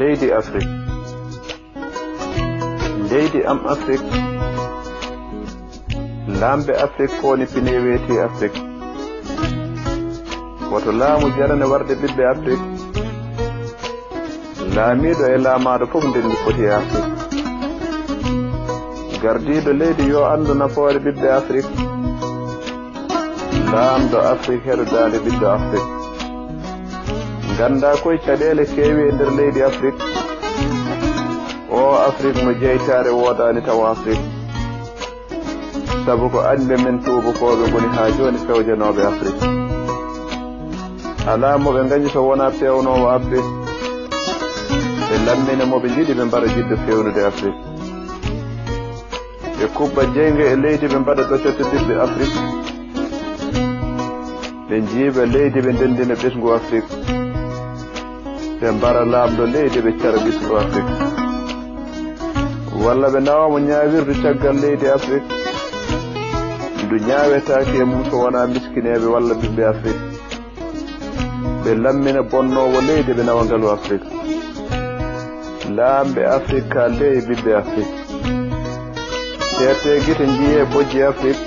leydi Afrique leydi am Afrique lambe Afrique koni pine weeti Afrique woto laamu jarane warde ɓiɓɓe Afrique laamiɗo e laamaɗo fof ndenni foti Afrique gardiɗo leydi yo andu nafoore ɓiɓɓe Afrique laamɗo Afrique heɗodade ɓiɗɗo Afrique ganda koye caɗele keewi e nder leydi Afrique o Afrique mo jeytare wodani taw Afrique sabu ko anɓe men tubakoɓe goni ha joni fewjanoɓe Afrique ala moɓe gañi to wona pewnowo Afrique ɓe lammina moɓe jiiɗi ɓe mbaɗa jiddo fewnude Afrique ɓe kubba jeyge e leydi ɓe mbaɗa ɗoccete ɓiɓɓe Afrique ɓe jiiɓa leydi ɓe ndendina ɓesgu Afrique ɓe mbara laamɗo leydi ɓe cara ɓesgu Afrique walla ɓe nawamo ñawirdu caggal leydi Afrique ndu ñawetaki e mum so wona miskineɓe walla ɓiɓɓe Afrique ɓe lammina bonnowo leydi ɓe nawa ngalu Afrique laamɓe Afrique ka ley ɓiɓɓe Afrique terte guite jiye bojji Afrique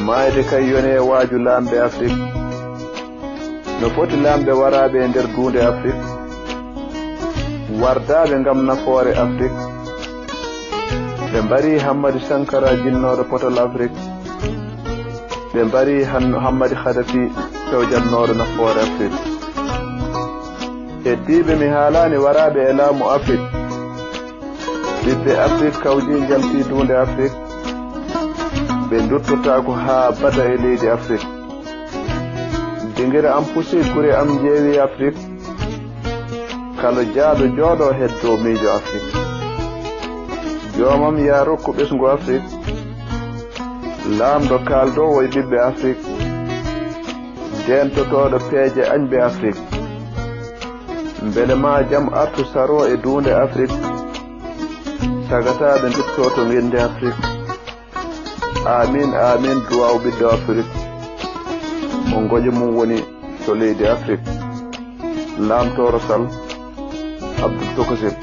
mayde kay yone waaju laamɓe Afrique no foti laamɓe waraɓe e nder duunde Afrique wardaɓe ngam nafoore Afrique ɓe mbari Hammadi Sankara jinnoɗo potol Afrique ɓe mbari Hammadi Khadafi fewjannoɗo nafoore Afrique heddiɓe mi haalani waraɓe e laamu Afrique ɓiɓɓe Afrique kawji jalti duunde Afrique ɓe duttotako ha bada e leydi Afrique dinguira am pusi gure am jeewi Afrique kala jaaɗo jooɗo heddo miijo Afrique joomam ya rokku ɓesgu Afrique laamɗo kaldowo e ɓiɓɓe Afrique dentotoɗo peeje añɓe Afrique beele ma jaam artu saro e duunde Afrique tagataɓe dutto to winde Afrique amin amin duwaw ɓiɗɗo Afrique mo goƴo mum woni to leydi Afrique laamtoro sal Abdou Tokosel